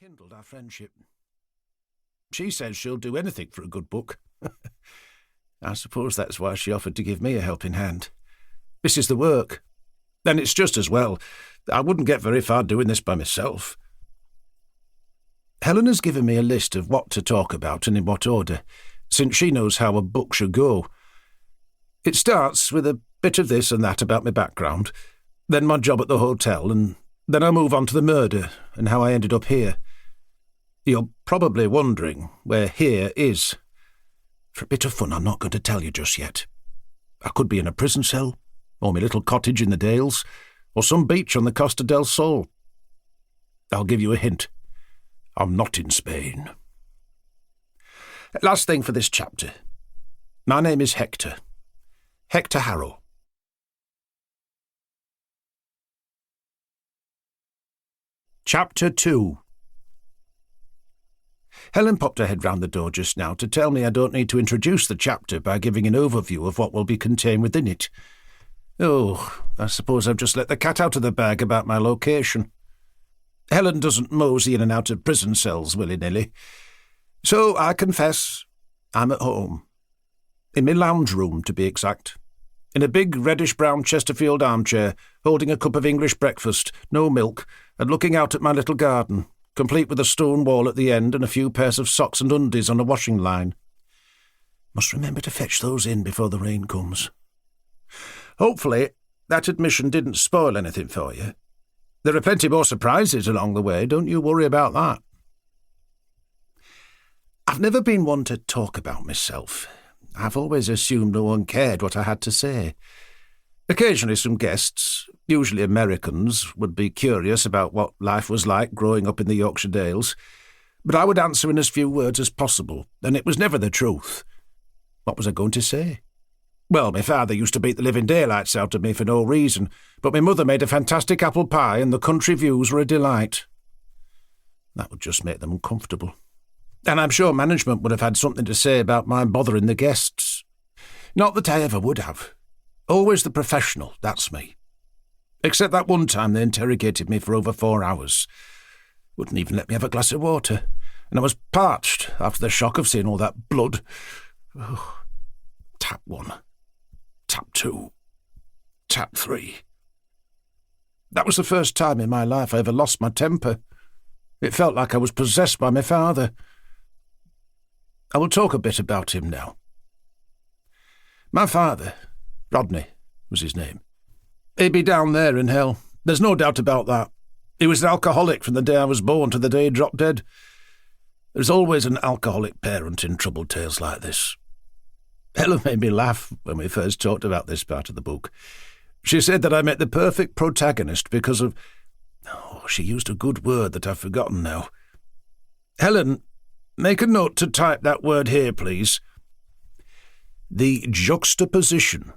rekindled our friendship. She says she'll do anything for a good book. I suppose that's why she offered to give me a helping hand. This is the work. And it's just as well. I wouldn't get very far doing this by myself. Helen has given me a list of what to talk about and in what order, since she knows how a book should go. It starts with a bit of this and that about my background, then my job at the hotel, and then I move on to the murder and how I ended up here. You're probably wondering where here is. For a bit of fun, I'm not going to tell you just yet. I could be in a prison cell, or my little cottage in the Dales, or some beach on the Costa del Sol. I'll give you a hint. I'm not in Spain. Last thing for this chapter. My name is Hector. Hector Harrow. Chapter 2. Helen popped her head round the door just now to tell me I don't need to introduce the chapter by giving an overview of what will be contained within it. Oh, I suppose I've just let the cat out of the bag about my location. Helen doesn't mosey in and out of prison cells willy-nilly. So I confess, I'm at home. In my lounge room, to be exact. In a big reddish-brown Chesterfield armchair, holding a cup of English breakfast, no milk, and looking out at my little garden, complete with a stone wall at the end and a few pairs of socks and undies on a washing line. Must remember to fetch those in before the rain comes. Hopefully, that admission didn't spoil anything for you. There are plenty more surprises along the way, don't you worry about that. I've never been one to talk about myself. I've always assumed no one cared what I had to say. Occasionally some guests, usually Americans, would be curious about what life was like growing up in the Yorkshire Dales, but I would answer in as few words as possible, and it was never the truth. What was I going to say? Well, my father used to beat the living daylights out of me for no reason, but my mother made a fantastic apple pie and the country views were a delight. That would just make them uncomfortable. And I'm sure management would have had something to say about my bothering the guests. Not that I ever would have. Always the professional, that's me. Except that one time they interrogated me for over 4 hours. Wouldn't even let me have a glass of water, and I was parched after the shock of seeing all that blood. Oh. Tap 1. Tap 2. Tap 3. That was the first time in my life I ever lost my temper. It felt like I was possessed by my father. I will talk a bit about him now. My father, Rodney, was his name. He'd be down there in hell. There's no doubt about that. He was an alcoholic from the day I was born to the day he dropped dead. There's always an alcoholic parent in troubled tales like this. Helen made me laugh when we first talked about this part of the book. She said that I met the perfect protagonist because of... Oh, she used a good word that I've forgotten now. Helen, make a note to type that word here, please. The juxtaposition,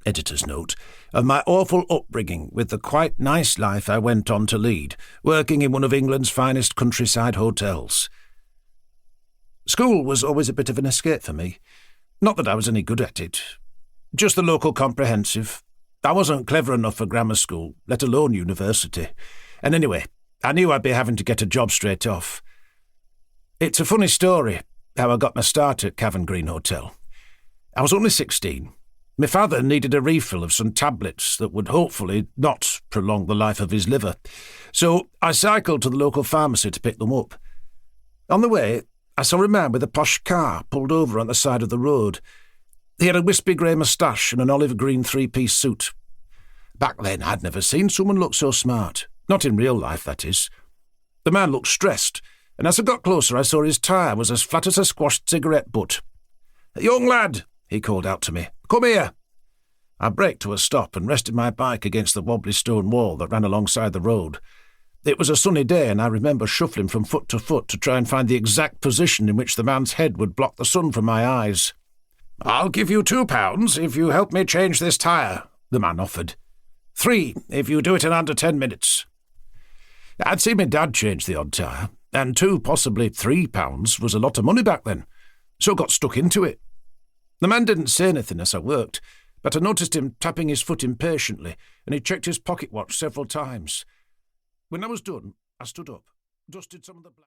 editor's note, of my awful upbringing with the quite nice life I went on to lead, working in one of England's finest countryside hotels. School was always a bit of an escape for me. Not that I was any good at it. Just the local comprehensive. I wasn't clever enough for grammar school, let alone university. And anyway, I knew I'd be having to get a job straight off. It's a funny story, how I got my start at Cavengreen Hotel. I was only 16. My father needed a refill of some tablets that would hopefully not prolong the life of his liver. So I cycled to the local pharmacy to pick them up. On the way, I saw a man with a posh car pulled over on the side of the road. He had a wispy grey moustache and an olive green three-piece suit. Back then, I'd never seen someone look so smart. Not in real life, that is. The man looked stressed, and as I got closer, I saw his tyre was as flat as a squashed cigarette butt. "Young lad," he called out to me, "come here." I braked to a stop and rested my bike against the wobbly stone wall that ran alongside the road. It was a sunny day, and I remember shuffling from foot to foot to try and find the exact position in which the man's head would block the sun from my eyes. "I'll give you £2 if you help me change this tyre," the man offered. "3 if you do it in under 10 minutes. I'd seen my dad change the odd tyre, and £2, possibly £3 was a lot of money back then, so got stuck into it. The man didn't say anything as I worked, but I noticed him tapping his foot impatiently, and he checked his pocket watch several times. When I was done, I stood up, dusted some of the black...